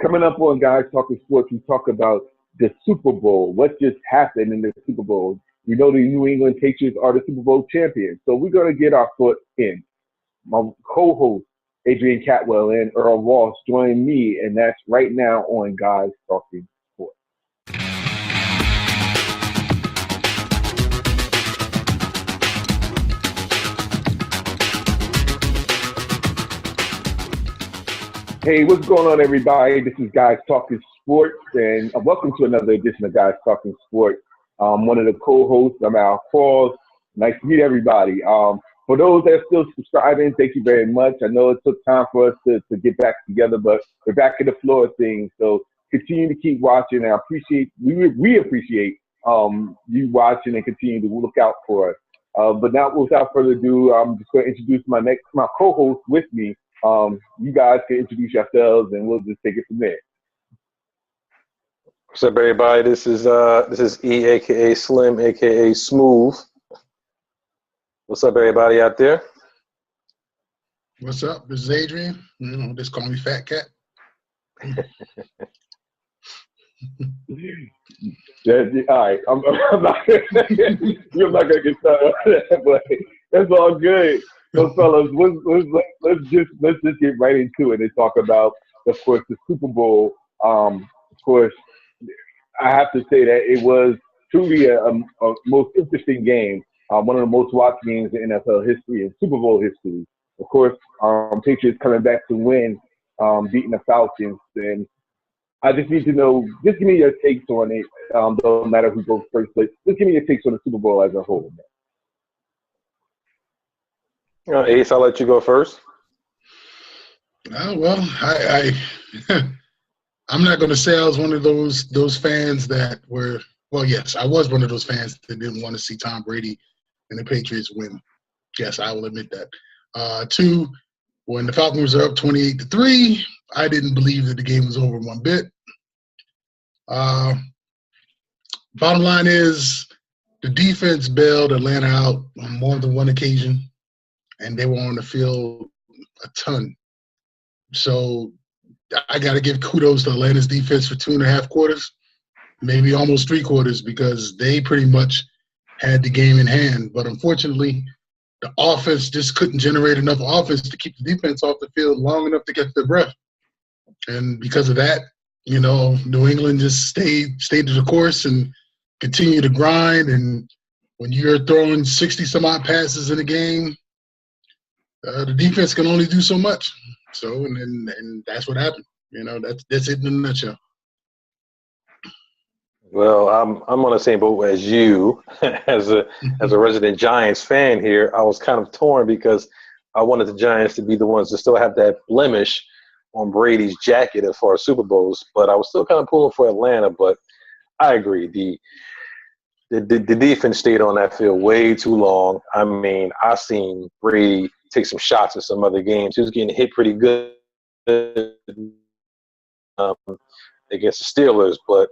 Coming up on Guys Talking Sports, we talk about the Super Bowl. What just happened in the Super Bowl? We know the New England Patriots are the Super Bowl champions. So we're going to get our foot in. My co-host, Adrian Catwell and Earl Ross, join me, and that's right now on Guys Talking Sports. Hey, what's going on, everybody? This is Guys Talking Sports, and welcome to another edition of Guys Talking Sports. One of the co-hosts, I'm Al Quarles. Nice to meet everybody. For those that are still subscribing, thank you very much. I know it took time for us to get back together, but we're back in the flow of things. So continue to keep watching. And we appreciate you watching and continue to look out for us. But now, without further ado, I'm just going to introduce my co-host with me. You guys can introduce yourselves, and we'll just take it from there. What's up, everybody? This is E, aka Slim, aka Smooth. What's up, everybody out there? What's up? This is Adrian. Just call me Fat Cat. Yeah, all right, I'm not. You're not gonna get started on that, but that's all good. So, fellas, let's just get right into it and talk about, of course, the Super Bowl. Of course, I have to say that it was truly a most interesting game. One of the most watched games in NFL history and Super Bowl history. Of course, Patriots coming back to win, beating the Falcons. And I just need to know, just give me your takes on it. Don't matter who goes first, but just give me your takes on the Super Bowl as a whole. Ace, I'll let you go first. Well, I'm not going to say I was one of those fans that were. Well, yes, I was one of those fans that didn't want to see Tom Brady and the Patriots win. Yes, I will admit that. Two, when the Falcons were up 28-3, I didn't believe that the game was over one bit. Bottom line is the defense bailed Atlanta out on more than one occasion, and they were on the field a ton. So I got to give kudos to Atlanta's defense for 2.5 quarters. Maybe almost 3 quarters, because they pretty much had the game in hand. But unfortunately, the offense just couldn't generate enough offense to keep the defense off the field long enough to catch their breath. And because of that, New England just stayed to the course and continued to grind. And when you're throwing 60-some-odd passes in a game, the defense can only do so much. So, and that's what happened. That's it in a nutshell. Well, I'm on the same boat as you. as a resident Giants fan here, I was kind of torn because I wanted the Giants to be the ones to still have that blemish on Brady's jacket as far as Super Bowls, but I was still kind of pulling for Atlanta. But I agree, the defense stayed on that field way too long. I mean, I seen Brady take some shots in some other games. He was getting hit pretty good against the Steelers, but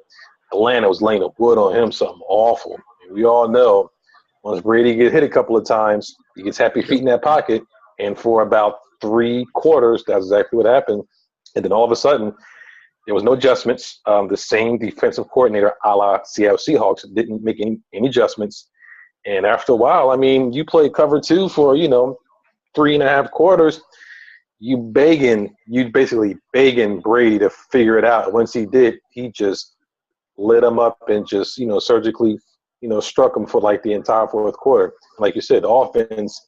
Atlanta was laying a wood on him, something awful. We all know once Brady gets hit a couple of times, he gets happy feet in that pocket, and for about 3 quarters, that's exactly what happened. And then all of a sudden, there was no adjustments. The same defensive coordinator, a la Seattle Seahawks, didn't make any adjustments. And after a while, I mean, you play cover 2 for 3.5 quarters. You basically begging Brady to figure it out. Once he did, he just lit him up and just, surgically, struck him for like the entire 4th quarter. Like you said, the offense,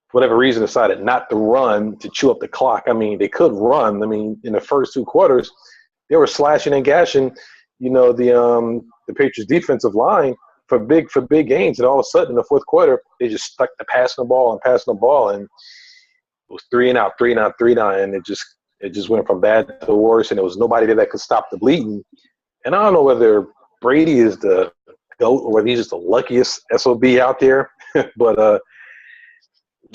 for whatever reason, decided not to run to chew up the clock. I mean, they could run. I mean, in the first 2 quarters, they were slashing and gashing, the Patriots defensive line for big gains. And all of a sudden, in the 4th quarter, they just stuck to passing the ball. And it was 3 and out, and it just went from bad to worse. And there was nobody there that could stop the bleeding. And I don't know whether Brady is the GOAT or whether he's just the luckiest SOB out there. But,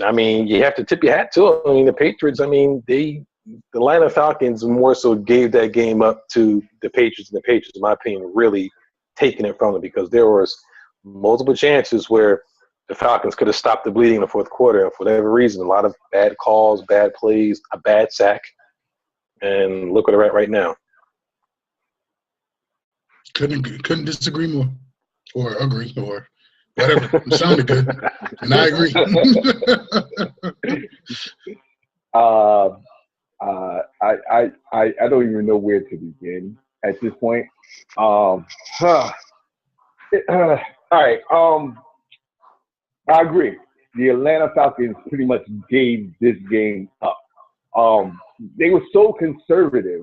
I mean, you have to tip your hat to him. I mean, the Patriots, the Atlanta Falcons more so gave that game up to the Patriots, and the Patriots, in my opinion, really taking it from them, because there was multiple chances where the Falcons could have stopped the bleeding in the 4th quarter. And for whatever reason, a lot of bad calls, bad plays, a bad sack. And look where they're at right now. Couldn't disagree more, or agree, or whatever. It sounded good, and I agree. I don't even know where to begin at this point. All right. I agree. The Atlanta Falcons pretty much gave this game up. They were so conservative.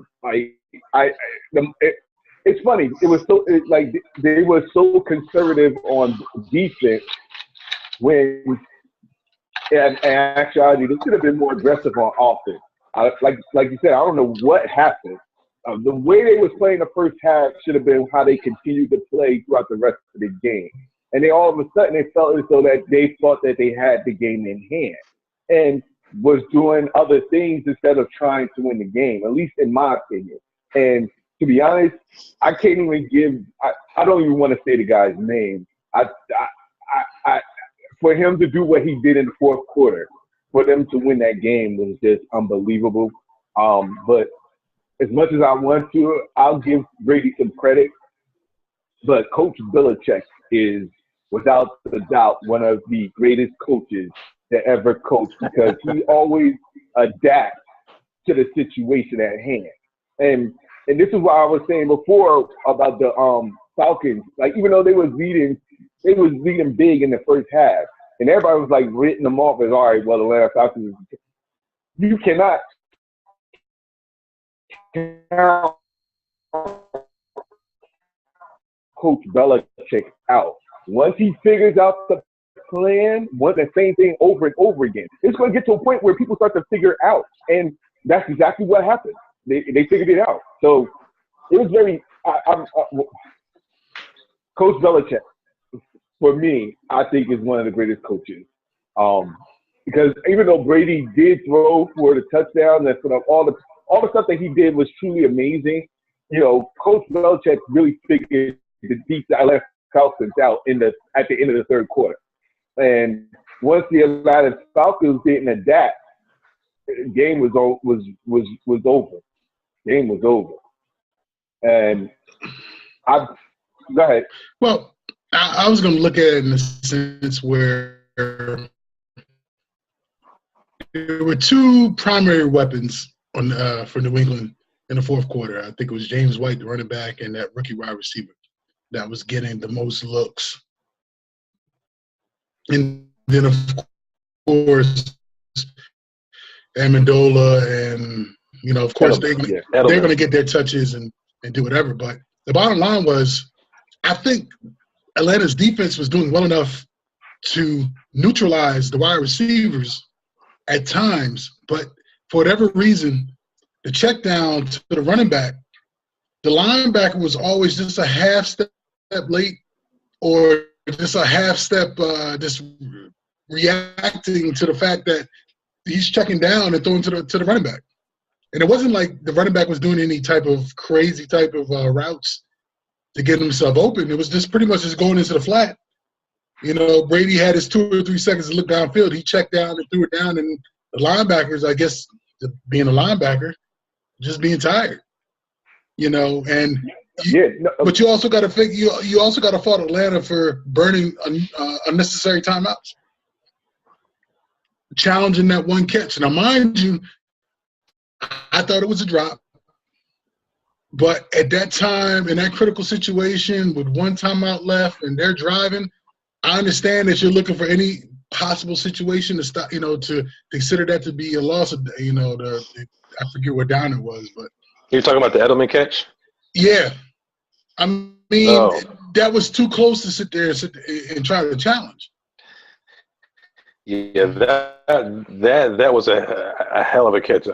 It's funny. It was so like they were so conservative on defense when, in actuality, they should have been more aggressive on offense. Like you said, I don't know what happened. The way they was playing the first half should have been how they continued to play throughout the rest of the game. And they all of a sudden they felt as though that they thought that they had the game in hand and was doing other things instead of trying to win the game, at least in my opinion. And to be honest, I can't even give I don't even want to say the guy's name. For him to do what he did in the fourth quarter, for them to win that game was just unbelievable. But as much as I want to, I'll give Brady some credit. But Coach Belichick is, without a doubt, one of the greatest coaches that ever coached because he always adapts to the situation at hand. And this is what I was saying before about the Falcons. Like, even though they was leading big in the first half, and everybody was like written them off as, all right, well, the Atlanta Falcons. You cannot count Coach Belichick out. Once he figures out the plan, the same thing over and over again, it's going to get to a point where people start to figure out, and that's exactly what happened. They figured it out. So it was very Coach Belichick, for me, I think is one of the greatest coaches. Because even though Brady did throw for the touchdown, and sort of all the stuff that he did was truly amazing, you know, Coach Belichick really figured the deep Atlanta Falcons out at the end of the third quarter. And once the Atlanta Falcons didn't adapt, the game was over. Game was over. And go ahead. Well, I was going to look at it in a sense where there were two primary weapons for New England in the fourth quarter. I think it was James White, the running back, and that rookie wide receiver that was getting the most looks. And then, of course, Amendola and, you know, of course, they're going to get their touches and do whatever. But the bottom line was, I think Atlanta's defense was doing well enough to neutralize the wide receivers at times. But for whatever reason, the check down to the running back, the linebacker was always just a half step late or just a half step just reacting to the fact that he's checking down and throwing to the running back. And it wasn't like the running back was doing any type of crazy type of routes to get himself open. It was just pretty much just going into the flat. You know, Brady had his 2 or 3 seconds to look downfield. He checked down and threw it down, and the linebackers, I guess, being a linebacker, just being tired. You know, and but you also got to you also got to fault Atlanta for burning unnecessary timeouts, challenging that one catch. Now, mind you, I thought it was a drop. But at that time, in that critical situation with one timeout left and they're driving, I understand that you're looking for any possible situation to stop, you know, to consider that to be a loss of, you know, I forget what down it was, but. You're talking about the Edelman catch? Yeah. I mean, that was too close to sit there and try to challenge. Yeah, that was a hell of a catch.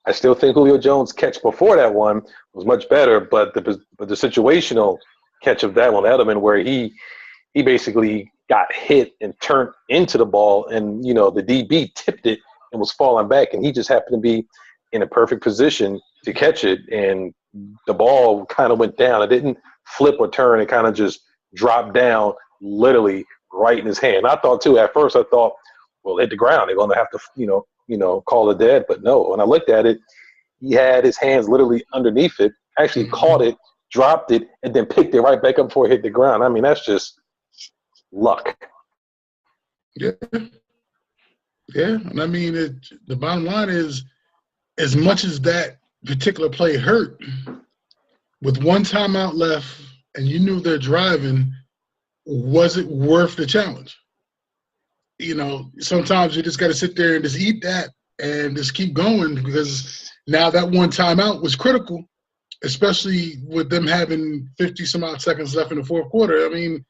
I still think Julio Jones' catch before that one was much better, but the situational catch of that one, Edelman, where he basically got hit and turned into the ball, and you know the DB tipped it and was falling back, and he just happened to be in a perfect position to catch it, and the ball kind of went down. It didn't flip or turn; it kind of just dropped down, literally right in his hand. I thought too at first. I thought, well, hit the ground. They're going to have to, you know, call it dead. But no, when I looked at it, he had his hands literally underneath it, actually caught it dropped it, and then picked it right back up before it hit the ground. I mean, that's just luck. Yeah. Yeah. And I mean, the bottom line is, as much as that particular play hurt, with one timeout left and you knew they're driving, was it worth the challenge? You know, sometimes you just got to sit there and just eat that and just keep going, because now that one timeout was critical, especially with them having 50 some odd seconds left in the fourth quarter. I mean,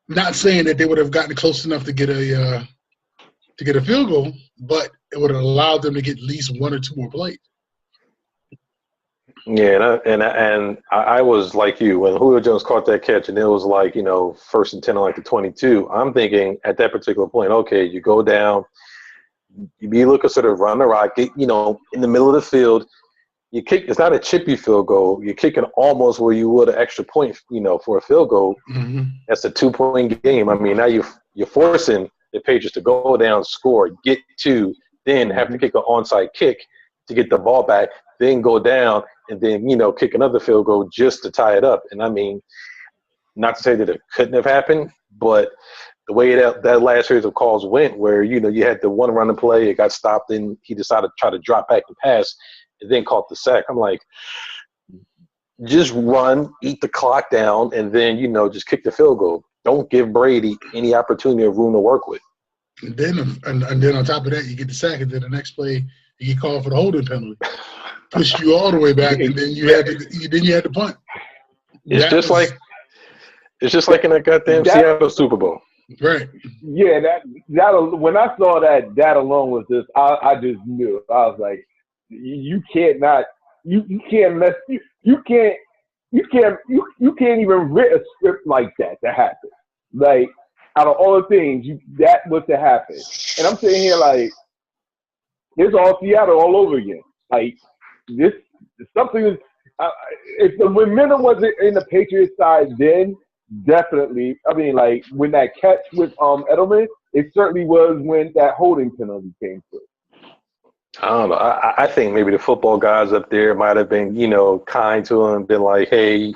not saying that they would have gotten close enough to get a field goal, but it would have allowed them to get at least one or two more plays. Yeah, and I was like you when Julio Jones caught that catch, and it was like, you know, 1st and 10 on like the 22. I'm thinking at that particular point, okay, you go down, you look at sort of run the rock, you know, in the middle of the field. You kick. It's not a chippy field goal. You're kicking almost where you would an extra point, you know, for a field goal. Mm-hmm. That's a 2-point game. I mean, now you're forcing the Patriots to go down, score, get two, then have to kick an onside kick to get the ball back, then go down, and then, you know, kick another field goal just to tie it up. And I mean, not to say that it couldn't have happened, but the way that last series of calls went, where, you know, you had the one run and play, it got stopped, and he decided to try to drop back and pass, and then caught the sack. I'm like, just run, eat the clock down, and then, you know, just kick the field goal. Don't give Brady any opportunity or room to work with. And then on top of that, you get the sack, and then the next play you get called for the holding penalty, push you all the way back, and then you had to punt. It's just like in that goddamn Seattle Super Bowl. Right. Yeah, that when I saw that alone was just, I just knew. I was like, you can't even write a script like that to happen. Like, out of all the things, that was to happen. And I'm sitting here like, it's all Seattle all over again. Like, this something is. If the momentum wasn't in the Patriots side, then definitely. I mean, like, when that catch with Edelman, it certainly was when that holding penalty came through. I don't know. I think maybe the football guys up there might have been, you know, kind to him, been like, hey,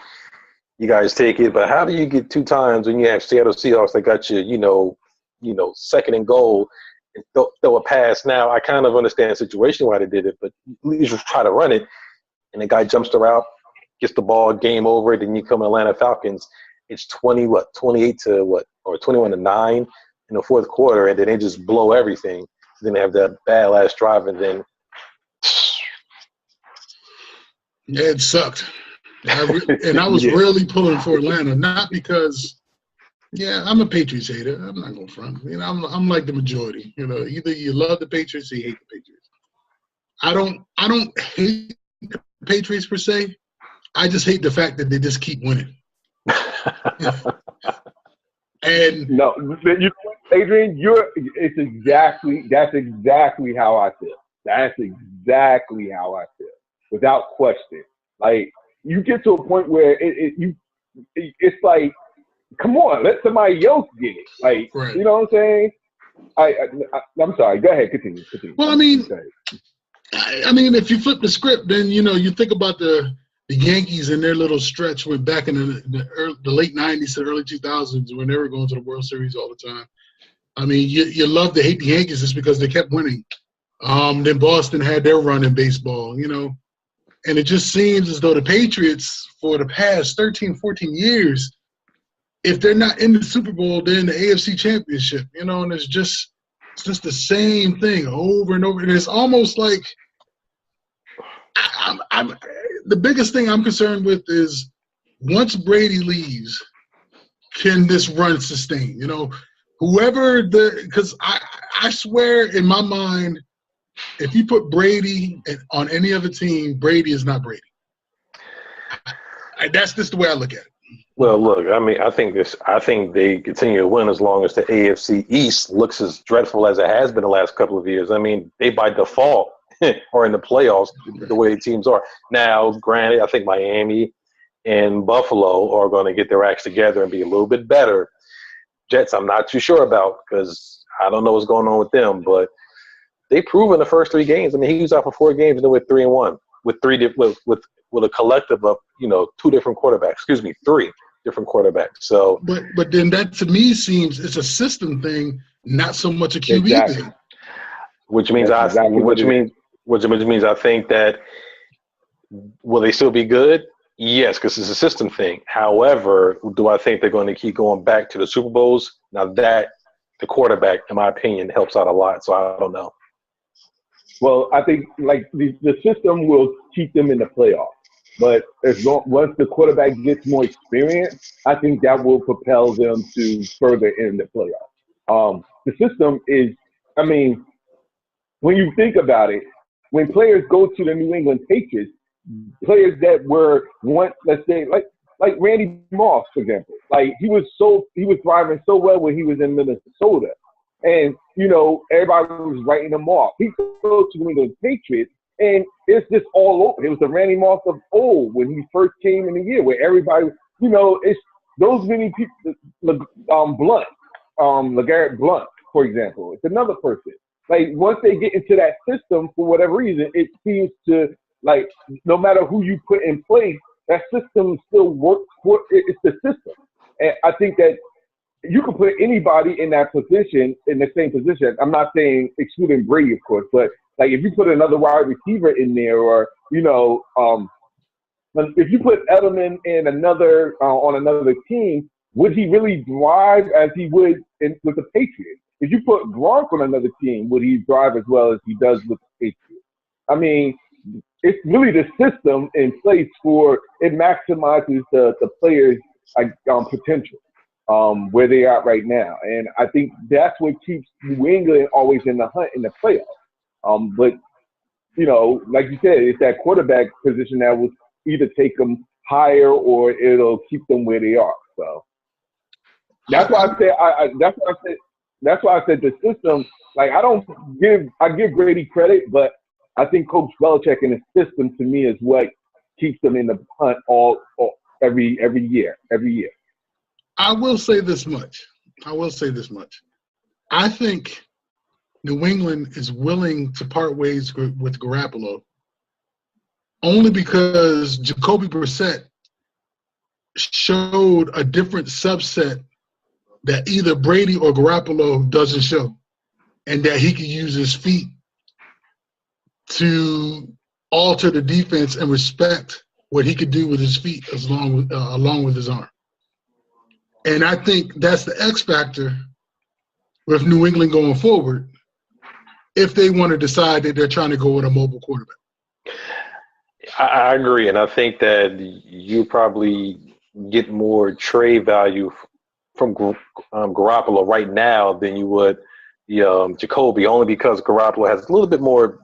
you guys take it. But how do you get 2 times when you have Seattle Seahawks that got you, you know, 2nd and goal, and throw a pass? Now, I kind of understand the situation why they did it, but at least just try to run it. And the guy jumps the route, gets the ball, game over. Then you come Atlanta Falcons. It's 28 to what, or 21 to 9 in the fourth quarter, and then they just blow everything. Then they have that bad last drive, and then yeah, it sucked. And I was really pulling for Atlanta, not because, I'm a Patriots hater. I'm not going front. You know, I'm like the majority. You know, either you love the Patriots or you hate the Patriots. I don't hate the Patriots per se. I just hate the fact that they just keep winning. And no, Adrian, that's exactly how I feel. That's exactly how I feel, without question. Like, you get to a point where it's like, come on, let somebody else get it. Like, right. You know what I'm saying? I'm sorry. Go ahead. Continue. Well, I mean, if you flip the script, then, you know, you think about the Yankees and their little stretch went back in the late 90s to the early 2000s when they were going to the World Series all the time. I mean, you love to hate the Yankees just because they kept winning. Then Boston had their run in baseball, you know. And it just seems as though the Patriots, for the past 13, 14 years, if they're not in the Super Bowl, they're in the AFC Championship, you know. And it's just the same thing over and over. And it's almost like I'm the biggest thing I'm concerned with is, once Brady leaves, can this run sustain? You know, because I swear in my mind, if you put Brady on any other team, Brady is not Brady. That's just the way I look at it. Well, look, I mean, I think they continue to win as long as the AFC East looks as dreadful as it has been the last couple of years. I mean, they by default are in the playoffs the way teams are. Now, granted, I think Miami and Buffalo are going to get their acts together and be a little bit better. Jets, I'm not too sure about, because I don't know what's going on with them, but they proved in the first 3 games. I mean, he was out for 4 games and they went 3-1 with with a collective of, three different quarterbacks. So, but then that to me seems it's a system thing, not so much a QB Exactly. thing. Which means I think that will they still be good? Yes, because it's a system thing. However, do I think they're going to keep going back to the Super Bowls? Now that the quarterback, in my opinion, helps out a lot. So I don't know. Well, I think like the system will keep them in the playoffs, but once the quarterback gets more experience, I think that will propel them to further in the playoffs. The system is, I mean, when you think about it, when players go to the New England Patriots, players that were once, let's say, like Randy Moss, for example, like he was thriving so well when he was in Minnesota. And, everybody was writing him off. He goes to New England Patriots, and it's just all over. It was the Randy Moss of old when he first came in the year, where everybody, it's those many people, LeGarrette Blount, for example. It's another person. Like, once they get into that system, for whatever reason, it seems to, like, no matter who you put in place, that system still works it's the system. And I think that you can put anybody in that position, in the same position. I'm not saying excluding Brady, of course, but like if you put another wide receiver in there, or if you put Edelman in on another team, would he really thrive as he would with the Patriots? If you put Gronk on another team, would he thrive as well as he does with the Patriots? I mean, it's really the system in place it maximizes the players' potential. Where they are right now. And I think that's what keeps New England always in the hunt in the playoffs. But, like you said, it's that quarterback position that will either take them higher or it'll keep them where they are. So that's why I said the system, like I give Brady credit, but I think Coach Belichick and his system to me is what keeps them in the hunt every year. I will say this much. I think New England is willing to part ways with Garoppolo only because Jacoby Brissett showed a different subset that either Brady or Garoppolo doesn't show, and that he can use his feet to alter the defense and respect what he could do with his feet along with his arm. And I think that's the X factor with New England going forward if they want to decide that they're trying to go with a mobile quarterback. I agree, and I think that you probably get more trade value from Garoppolo right now than you would Jacoby, only because Garoppolo has a little bit more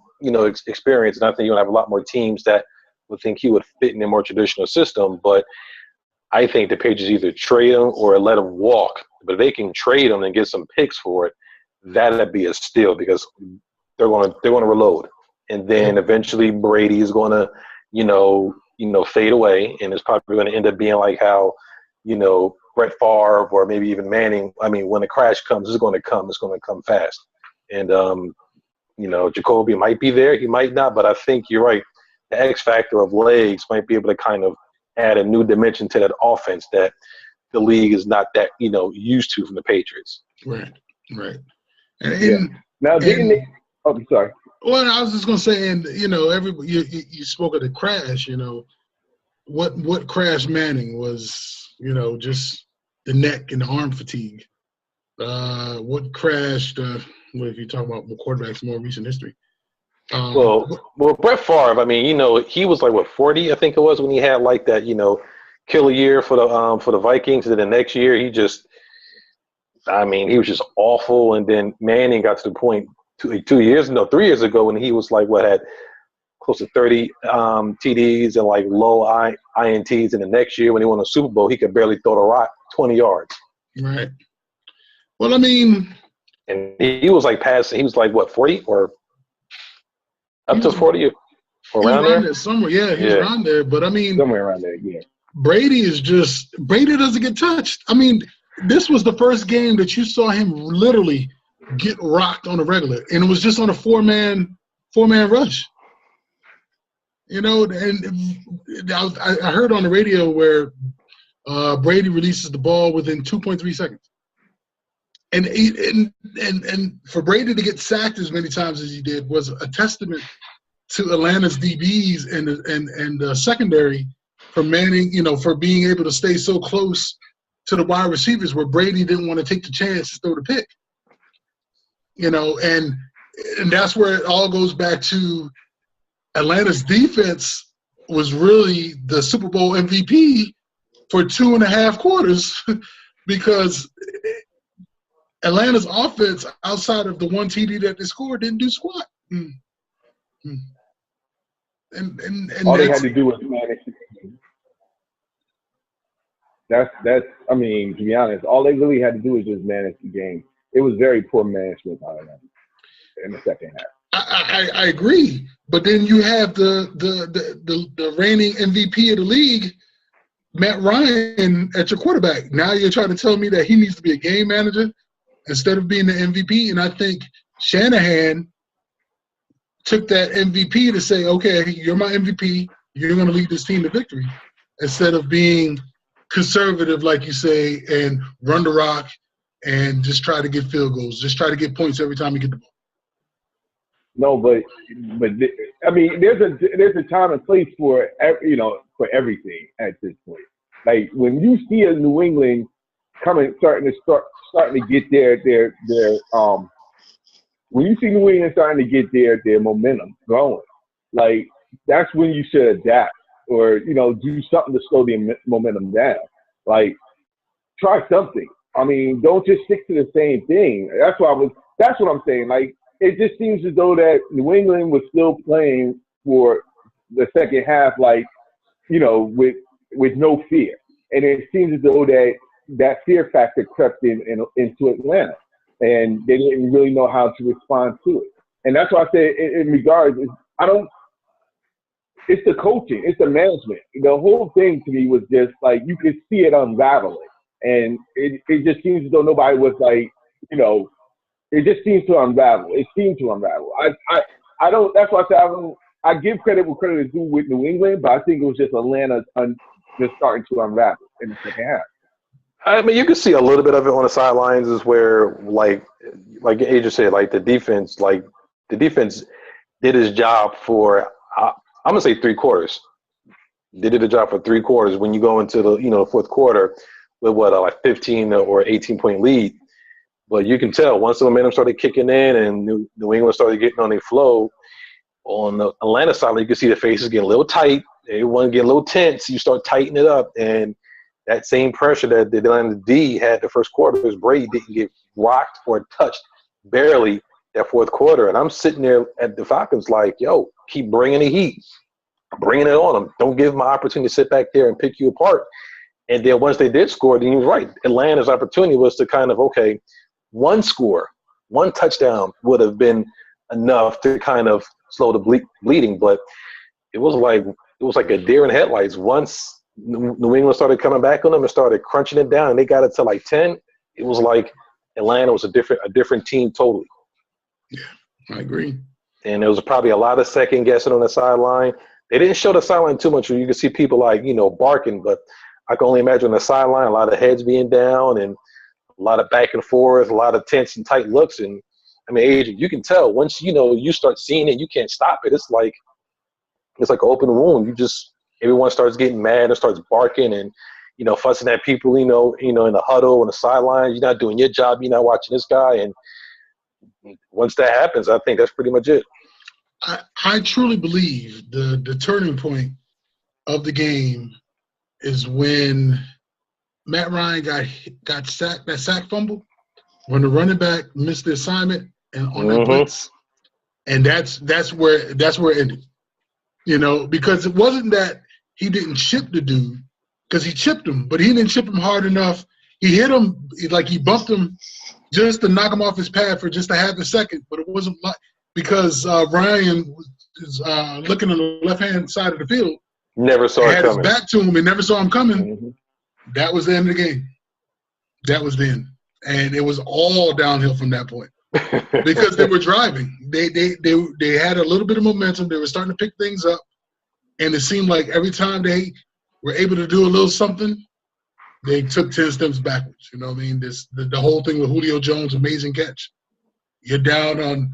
experience, and I think you'll have a lot more teams that would think he would fit in a more traditional system. But I think the Patriots either trade him or let him walk. But if they can trade him and get some picks for it, that'd be a steal because they're going to reload, and then eventually Brady is going to fade away, and it's probably going to end up being like how Brett Favre or maybe even Manning. I mean, when the crash comes, it's going to come. It's going to come fast, and Jacoby might be there, he might not, but I think you're right. The X factor of legs might be able to kind of add a new dimension to that offense that the league is not that used to from the Patriots. Right. Now, didn't they? Oh, I'm sorry. Well, I was just gonna say, and everybody you spoke of the crash. What crashed Manning was just the neck and the arm fatigue. What crashed? If you talk about quarterbacks more recent history. Well, Brett Favre. I mean, he was like 40, I think it was, when he had like that, killer year for the Vikings, and then the next year he was just awful. And then Manning got to the point 3 years ago when he was like had close to 30 TDs and like low INTs, and the next year when he won a Super Bowl, he could barely throw the rock 20 yards. Right. Well, I mean, and he was like passing. He was like 40 or up to 40 or around there. Somewhere, yeah, he's around there. But I mean, somewhere around there, yeah. Brady doesn't get touched. I mean, this was the first game that you saw him literally get rocked on a regular, and it was just on a four-man rush. You know, and I heard on the radio where Brady releases the ball within 2.3 seconds. And for Brady to get sacked as many times as he did was a testament to Atlanta's DBs and the secondary for manning, you know, for being able to stay so close to the wide receivers where Brady didn't want to take the chance to throw the pick. You know, and that's where it all goes back to Atlanta's defense was really the Super Bowl MVP for 2.5 quarters because Atlanta's offense, outside of the one TD that they scored, didn't do squat. And all they had to do was manage the game. That's. I mean, to be honest, all they really had to do was just manage the game. It was very poor management by them in the second half. I agree, but then you have the reigning MVP of the league, Matt Ryan, at your quarterback. Now you're trying to tell me that he needs to be a game manager instead of being the MVP, and I think Shanahan took that MVP to say, okay, you're my MVP, you're going to lead this team to victory, instead of being conservative, like you say, and run the rock and just try to get field goals, just try to get points every time you get the ball. No, but I mean, there's a time and place for for everything at this point. Like when you see a New England starting to get their when you see New England starting to get their momentum going, like that's when you should adapt or do something to slow the momentum down. Like try something. I mean, don't just stick to the same thing. That's what I'm saying. Like it just seems as though that New England was still playing for the second half, like with no fear, and it seems as though that fear factor crept into Atlanta. And they didn't really know how to respond to it. And that's why I say in regards, it's the coaching, it's the management. The whole thing to me was just like, you could see it unraveling. And it just seems as though nobody was like, it just seems to unravel. It seemed to unravel. I don't, that's why I say I give credit where credit is due with New England, but I think it was just Atlanta just starting to unravel in the second half. I mean, you can see a little bit of it on the sidelines is where, like Adrian said, like the defense did his job for, I'm going to say 3 quarters. They did a job for 3 quarters. When you go into the, fourth quarter with like 15 or 18-point lead. But you can tell once the momentum started kicking in and New England started getting on their flow, on the Atlanta side, you can see the faces getting a little tight. Everyone getting a little tense. You start tightening it up. And that same pressure that the Atlanta D had the first quarter, because Brady didn't get rocked or touched barely that fourth quarter. And I'm sitting there at the Falcons like, yo, keep bringing the heat. Bringing it on them. Don't give them an opportunity to sit back there and pick you apart. And then once they did score, then he was right. Atlanta's opportunity was to kind of, okay, one score, one touchdown would have been enough to kind of slow the bleeding. But it was like a deer in headlights. Once New England started coming back on them and started crunching it down, and they got it to like 10, it was like Atlanta was a different team totally. Yeah, I agree. And there was probably a lot of second guessing on the sideline. They didn't show the sideline too much. You could see people like, barking, but I can only imagine the sideline, a lot of heads being down and a lot of back and forth, a lot of tense and tight looks. And I mean, Adrian, you can tell once, you start seeing it, you can't stop it. It's like an open wound. Everyone starts getting mad and starts barking and, fussing at people, in the huddle and the sidelines. You're not doing your job. You're not watching this guy. And once that happens, I think that's pretty much it. I truly believe the turning point of the game is when Matt Ryan got sacked, that sack fumble, when the running back missed the assignment and on the blitz. And that's where it ended. Because it wasn't that he didn't chip the dude, because he chipped him, but he didn't chip him hard enough. He hit him, like he bumped him just to knock him off his pad for just a half a second, but it wasn't like, because Ryan was looking on the left-hand side of the field. Never saw it coming. Had his back to him and never saw him coming. Mm-hmm. That was the end of the game. That was the end. And it was all downhill from that point. Because they were driving. They had a little bit of momentum. They were starting to pick things up. And it seemed like every time they were able to do a little something, they took 10 steps backwards. You know what I mean? The whole thing with Julio Jones, amazing catch. You're down on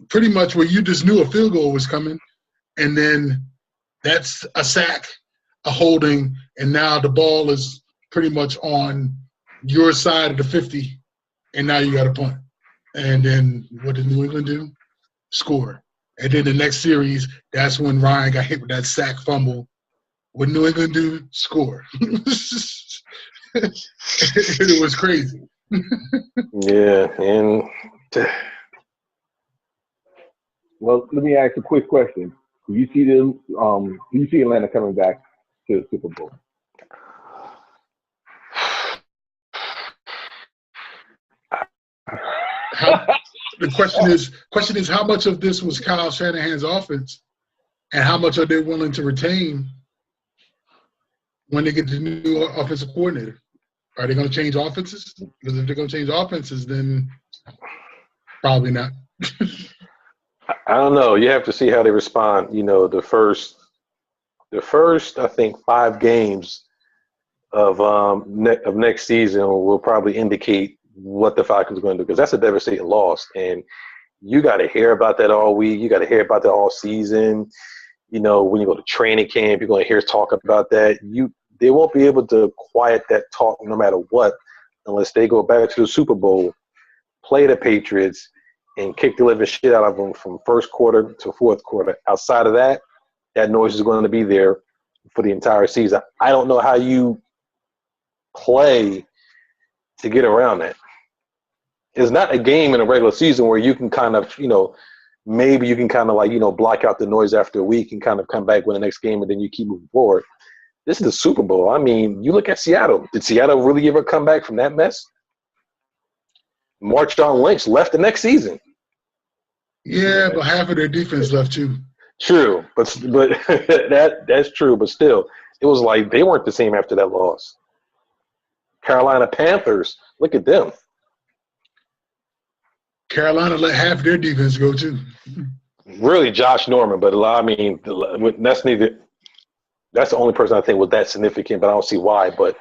pretty much where you just knew a field goal was coming, and then that's a sack, a holding, and now the ball is pretty much on your side of the 50, and now you got to punt. And then what did New England do? Score. And then the next series, that's when Ryan got hit with that sack fumble. What New England do? Score. It was crazy. Yeah, and Well, let me ask a quick question. Do you see Atlanta coming back to the Super Bowl? The question is how much of this was Kyle Shanahan's offense, and how much are they willing to retain when they get the new offensive coordinator? Are they going to change offenses? Because if they're going to change offenses, then probably not. I don't know. You have to see how they respond. You know, the first I think 5 games of next season will probably indicate what the Falcons are going to do, because that's a devastating loss, and you got to hear about that all week. You got to hear about that all season. You know, when you go to training camp, you're going to hear talk about that. They won't be able to quiet that talk no matter what, unless they go back to the Super Bowl, play the Patriots, and kick the living shit out of them from first quarter to fourth quarter. Outside of that, that noise is going to be there for the entire season. I don't know how you play to get around that. It's not a game in a regular season where you can kind of, maybe you can kind of like, block out the noise after a week and kind of come back with the next game and then you keep moving forward. This is the Super Bowl. I mean, you look at Seattle. Did Seattle really ever come back from that mess? Marshawn Lynch left the next season. Yeah, but half of their defense left too. True, but that's true. But still, it was like they weren't the same after that loss. Carolina Panthers, look at them. Carolina let half their defense go too. Really, Josh Norman, but I mean, that's neither. That's the only person I think was that significant, but I don't see why. But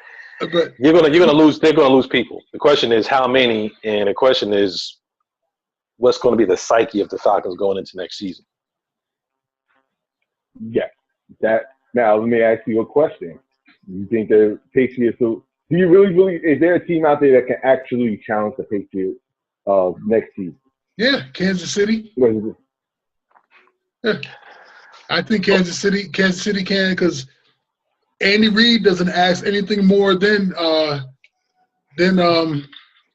you're gonna lose. They're gonna lose people. The question is how many, and the question is what's going to be the psyche of the Falcons going into next season. Yeah, now let me ask you a question. You think the Patriots will? Do you really? Is there a team out there that can actually challenge the Patriots next season? Yeah, Kansas City. What is it? Yeah. I think Kansas City can, because Andy Reid doesn't ask anything more than oh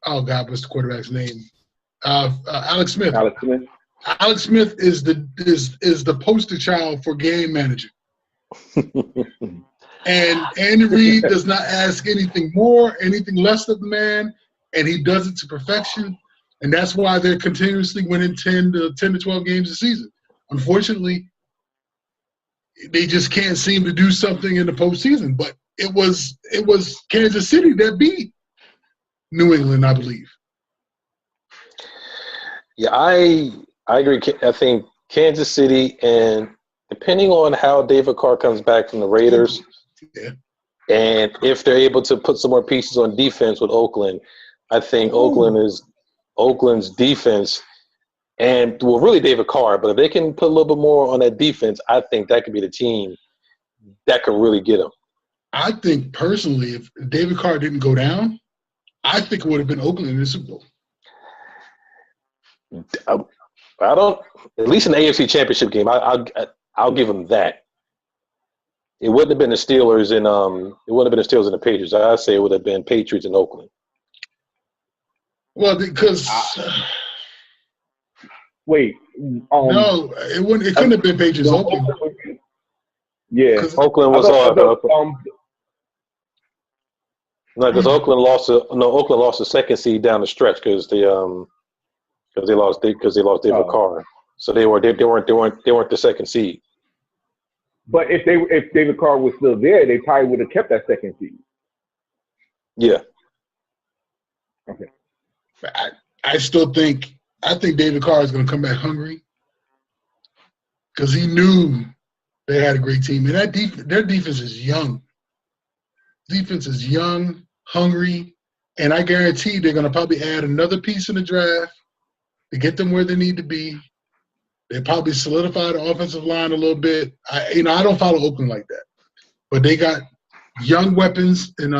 God, what's the quarterback's name? Alex Smith. Alex Smith is the poster child for game manager. And Andy Reid does not ask anything more, anything less of the man, and he does it to perfection. And that's why they're continuously winning 10 to 12 games a season. Unfortunately, they just can't seem to do something in the postseason. But it was Kansas City that beat New England, I believe. Yeah, I agree. I think Kansas City, and depending on how David Carr comes back from the Raiders, and if they're able to put some more pieces on defense with Oakland, I think Oakland's defense, and well, really David Carr, but if they can put a little bit more on that defense, I think that could be the team that could really get them. I think personally, if David Carr didn't go down, I think it would have been Oakland in the Super Bowl. I don't. At least in the AFC Championship game, I'll give them that. It wouldn't have been the Steelers and the Patriots. I'd say it would have been Patriots and Oakland. Well, because wait, no, it wouldn't. It couldn't have been Patriots. Oakland. Yeah, Oakland was hard. No, because Oakland lost the second seed down the stretch because they lost David Carr. So they weren't the second seed. But if David Carr was still there, they probably would have kept that second seed. Yeah. Okay. I think David Carr is going to come back hungry because he knew They had a great team, and their defense is young. Defense is young, hungry, and I guarantee they're going to probably add another piece in the draft to get them where they need to be. They probably solidify the offensive line a little bit. I don't follow Oakland like that, but they got young weapons and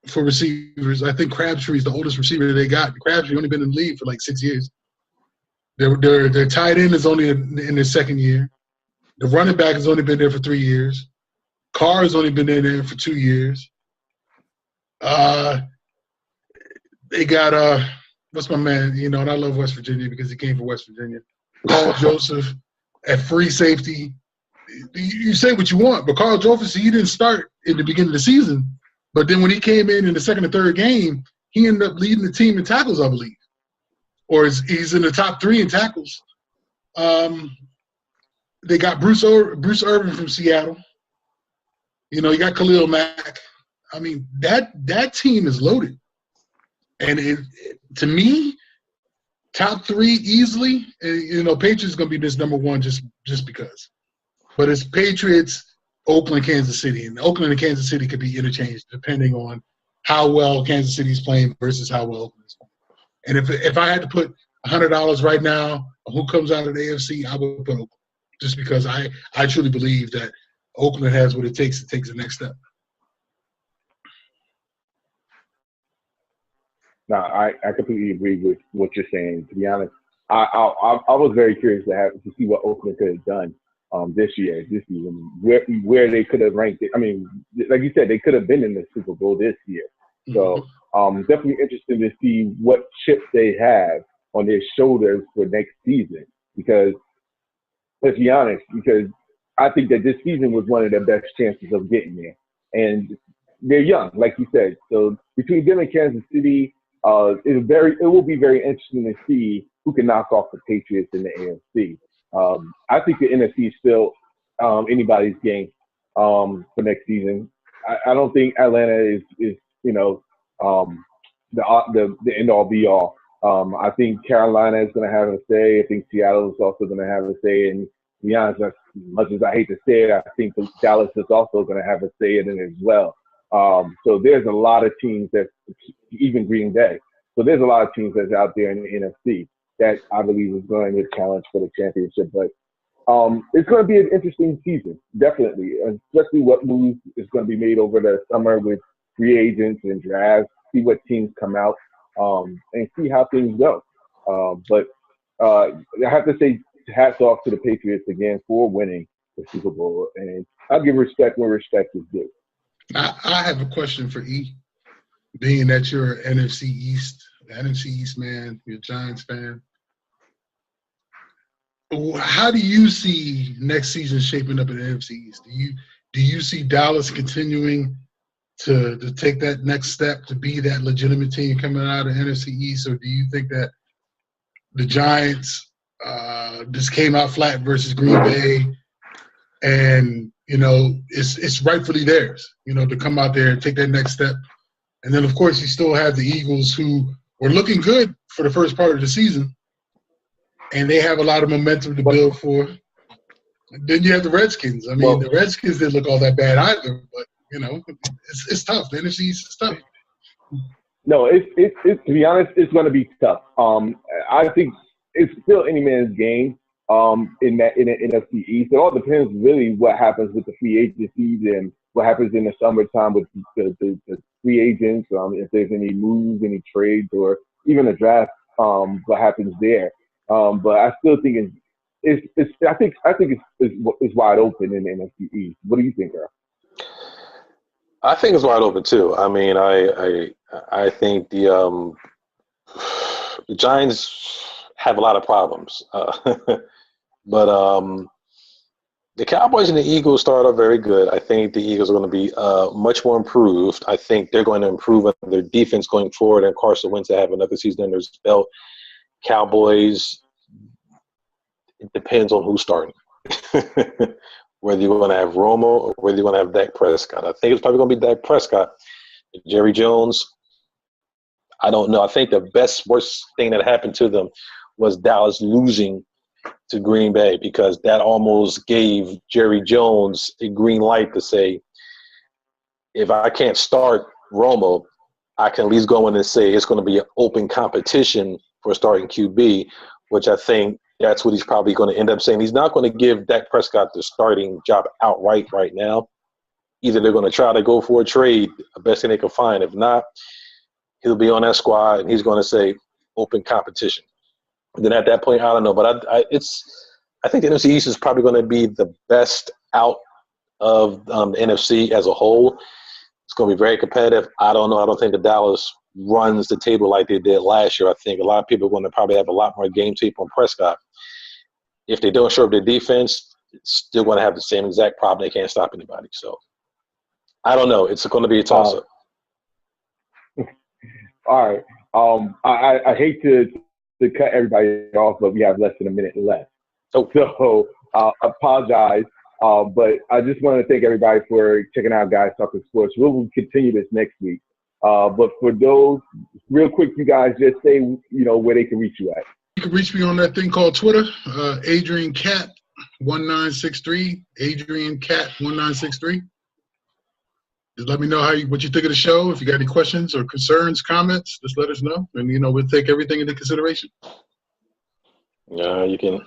for receivers. I think Crabtree is the oldest receiver they got. Crabtree only been in the league for like 6 years. Their tight end is only in their second year. The running back has only been there for 3 years. Carr has only been in there for 2 years. They got what's my man? And I love West Virginia because he came from West Virginia. Carl Joseph at free safety. You say what you want, but Carl Joseph, he didn't start in the beginning of the season. But then when he came in the second and third game, he ended up leading the team in tackles, I believe. Or he's in the top 3 in tackles. They got Bruce Irvin from Seattle. You got Khalil Mack. I mean, that team is loaded. And to me, top 3 easily. Patriots going to be this number 1 just because. But it's Patriots, Oakland, Kansas City. And Oakland and Kansas City could be interchanged depending on how well Kansas City is playing versus how well Oakland is playing. And if I had to put $100 right now on who comes out of the AFC, I would put Oakland. Just because I truly believe that Oakland has what it takes to take the next step. No, I completely agree with what you're saying. To be honest, I was very curious to see what Oakland could have done this season, where they could have ranked it. I mean, like you said, they could have been in the Super Bowl this year. So definitely interesting to see what chips they have on their shoulders for next season. Because let's be honest, because I think that this season was one of their best chances of getting there, and they're young, like you said. So between them and Kansas City. It will be very interesting to see who can knock off the Patriots in the AFC. I think the NFC is still anybody's game for next season. I don't think Atlanta is the end all be all. I think Carolina is going to have a say. I think Seattle is also going to have a say. And to be honest, as much as I hate to say it, I think Dallas is also going to have a say in it as well. So there's a lot of teams even Green Bay. So there's a lot of teams that's out there in the NFC that I believe is going to challenge for the championship. But it's going to be an interesting season, definitely, especially what moves is going to be made over the summer with free agents and drafts, see what teams come out, and see how things go. But I have to say hats off to the Patriots again for winning the Super Bowl. And I'll give respect where respect is due. I have a question for E. Being that you're an NFC East man, you're a Giants fan, how do you see next season shaping up in the NFC East? Do you see Dallas continuing to take that next step to be that legitimate team coming out of the NFC East, or do you think that the Giants just came out flat versus Green Bay and it's rightfully theirs, to come out there and take that next step? And then, of course, you still have the Eagles, who were looking good for the first part of the season, and they have a lot of momentum to build for. Then you have the Redskins. I mean, the Redskins didn't look all that bad either, but, it's tough. The NFC East is tough. No, it's to be honest, it's going to be tough. I think it's still any man's game. In the NFC East, it all depends really what happens with the free agencies and what happens in the summertime with the free agents. If there's any moves, any trades, or even a draft, what happens there. But I still think I think it's wide open in the NFC East. What do you think, Earl? I think it's wide open too. I mean, I think the Giants have a lot of problems. But the Cowboys and the Eagles started off very good. I think the Eagles are going to be much more improved. I think they're going to improve on their defense going forward, and Carson Wentz to have another season under his belt. Cowboys, it depends on who's starting. Whether you're going to have Romo or whether you're going to have Dak Prescott. I think it's probably going to be Dak Prescott. Jerry Jones, I don't know. I think the worst thing that happened to them was Dallas losing to Green Bay, because that almost gave Jerry Jones a green light to say, if I can't start Romo, I can at least go in and say it's going to be an open competition for starting QB, which I think that's what he's probably going to end up saying. He's not going to give Dak Prescott the starting job outright right now. Either they're going to try to go for a trade, the best thing they can find. If not, he'll be on that squad, and he's going to say open competition. And then at that point, I don't know. But I think the NFC East is probably going to be the best out of the NFC as a whole. It's going to be very competitive. I don't know. I don't think the Dallas runs the table like they did last year. I think a lot of people are going to probably have a lot more game tape on Prescott. If they don't show up their defense, it's still going to have the same exact problem. They can't stop anybody. So I don't know. It's going to be a toss-up. All right. I hate to cut everybody off, but we have less than a minute left. Oh. So I apologize. But I just want to thank everybody for checking out Guys Talking Sports. We'll continue this next week. But for those, real quick, you guys just say, where they can reach you at. You can reach me on that thing called Twitter, Adrian Cat 1963, Adrian Cat 1963. Just let me know what you think of the show. If you got any questions or concerns, comments, just let us know, and we'll take everything into consideration. You can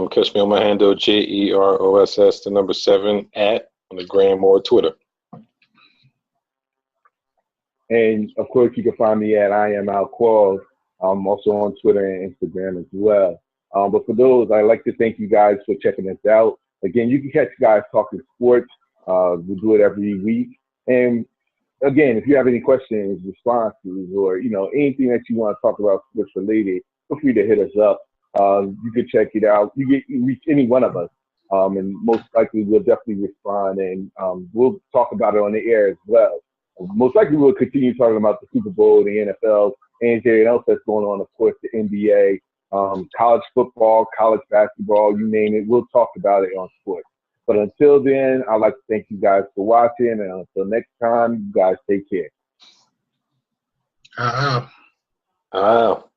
catch me on my handle JEROSS7 on the gram or Twitter. And of course, you can find me at I am Al Quarles. I'm also on Twitter and Instagram as well. But for those, I'd like to thank you guys for checking us out. Again, you can catch Guys Talking Sports. We do it every week. And again, if you have any questions, responses, or anything that you want to talk about sports related, feel free to hit us up. You can check it out. You reach any one of us, and most likely we'll definitely respond, and we'll talk about it on the air as well. Most likely we'll continue talking about the Super Bowl, the NFL, anything else that's going on, of course, the NBA, college football, college basketball, you name it. We'll talk about it on sports. But until then, I'd like to thank you guys for watching, and until next time, you guys take care. Wow. Wow.